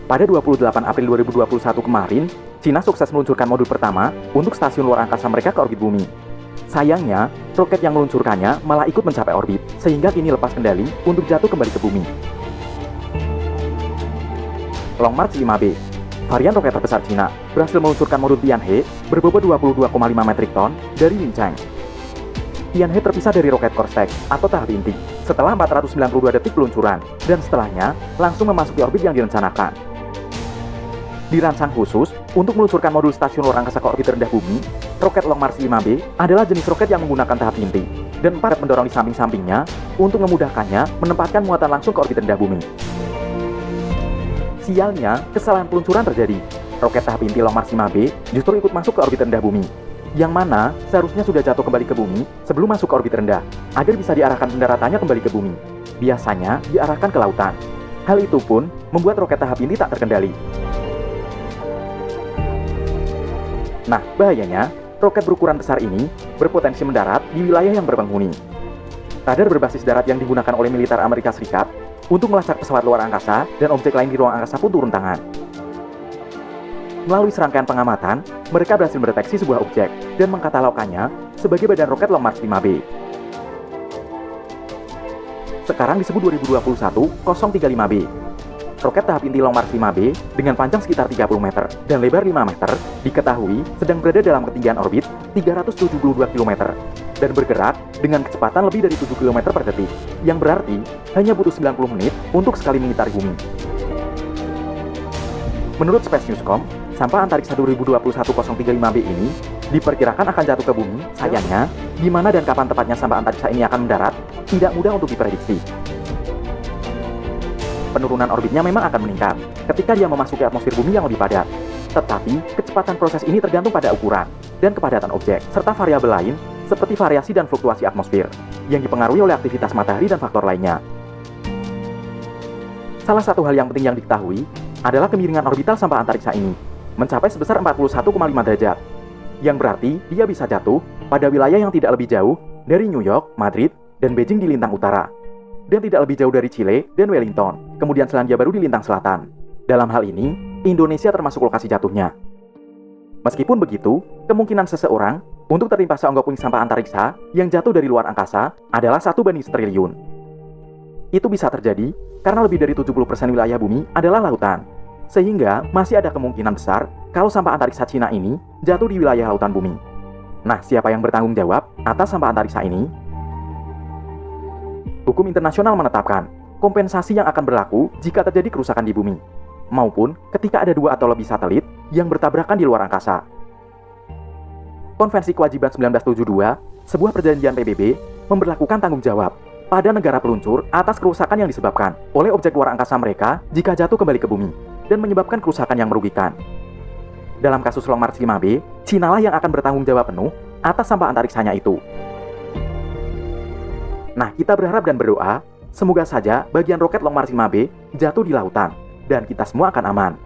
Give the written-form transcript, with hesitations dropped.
Pada 28 April 2021 kemarin, Cina sukses meluncurkan modul pertama untuk stasiun luar angkasa mereka ke orbit bumi. Sayangnya, roket yang meluncurkannya malah ikut mencapai orbit, sehingga kini lepas kendali untuk jatuh kembali ke bumi. Long March 5B, varian roket terbesar Cina, berhasil meluncurkan modul Tianhe berbobot 22,5 metrik ton dari Lincheng. Tianhe terpisah dari roket Korstek atau tahap inti setelah 492 detik peluncuran, dan setelahnya langsung memasuki orbit yang direncanakan. Dirancang khusus untuk meluncurkan modul stasiun luar angkasa ke orbit rendah bumi, roket Long March 5B adalah jenis roket yang menggunakan tahap inti dan 4 pendorong di samping-sampingnya untuk memudahkannya menempatkan muatan langsung ke orbit rendah bumi. Sialnya, kesalahan peluncuran terjadi. Roket tahap inti Long March 5B justru ikut masuk ke orbit rendah bumi, yang mana seharusnya sudah jatuh kembali ke bumi sebelum masuk ke orbit rendah, agar bisa diarahkan pendaratannya kembali ke bumi. Biasanya diarahkan ke lautan. Hal itu pun membuat roket tahap inti tak terkendali. Nah, bahayanya, roket berukuran besar ini berpotensi mendarat di wilayah yang berpenghuni. Radar berbasis darat yang digunakan oleh militer Amerika Serikat untuk melacak pesawat luar angkasa dan objek lain di ruang angkasa pun turun tangan. Melalui serangkaian pengamatan, mereka berhasil mendeteksi sebuah objek dan mengkatalogkannya sebagai badan roket Long March 5B. Sekarang disebut 2021-035B. Roket tahap inti Long March 5B dengan panjang sekitar 30 meter dan lebar 5 meter diketahui sedang berada dalam ketinggian orbit 372 km dan bergerak dengan kecepatan lebih dari 7 km per detik, yang berarti hanya butuh 90 menit untuk sekali mengitari bumi. Menurut Space Newscom, sampah antariksa 2021-035B ini diperkirakan akan jatuh ke bumi. Sayangnya, di mana dan kapan tepatnya sampah antariksa ini akan mendarat tidak mudah untuk diprediksi. Penurunan orbitnya memang akan meningkat ketika dia memasuki atmosfer bumi yang lebih padat. Tetapi, kecepatan proses ini tergantung pada ukuran dan kepadatan objek, serta variabel lain seperti variasi dan fluktuasi atmosfer, yang dipengaruhi oleh aktivitas matahari dan faktor lainnya. Salah satu hal yang penting yang diketahui adalah kemiringan orbital sampah antariksa ini mencapai sebesar 41,5 derajat, yang berarti dia bisa jatuh pada wilayah yang tidak lebih jauh dari New York, Madrid, dan Beijing di lintang utara, dan tidak lebih jauh dari Chile dan Wellington, kemudian Selandia Baru di lintang selatan. Dalam hal ini, Indonesia termasuk lokasi jatuhnya. Meskipun begitu, kemungkinan seseorang untuk tertimpa seonggok puing sampah antariksa yang jatuh dari luar angkasa adalah 1/1 triliun. Itu bisa terjadi karena lebih dari 70% wilayah bumi adalah lautan, sehingga masih ada kemungkinan besar kalau sampah antariksa Cina ini jatuh di wilayah lautan bumi. Nah, siapa yang bertanggung jawab atas sampah antariksa ini? Hukum internasional menetapkan kompensasi yang akan berlaku jika terjadi kerusakan di bumi, maupun ketika ada 2 atau lebih satelit yang bertabrakan di luar angkasa. Konvensi Kewajiban 1972, sebuah perjanjian PBB, memberlakukan tanggung jawab pada negara peluncur atas kerusakan yang disebabkan oleh objek luar angkasa mereka jika jatuh kembali ke bumi dan menyebabkan kerusakan yang merugikan. Dalam kasus Long March 5B, Cina lah yang akan bertanggung jawab penuh atas sampah antariksanya itu. Nah, kita berharap dan berdoa, semoga saja bagian roket Long March 5B jatuh di lautan, dan kita semua akan aman.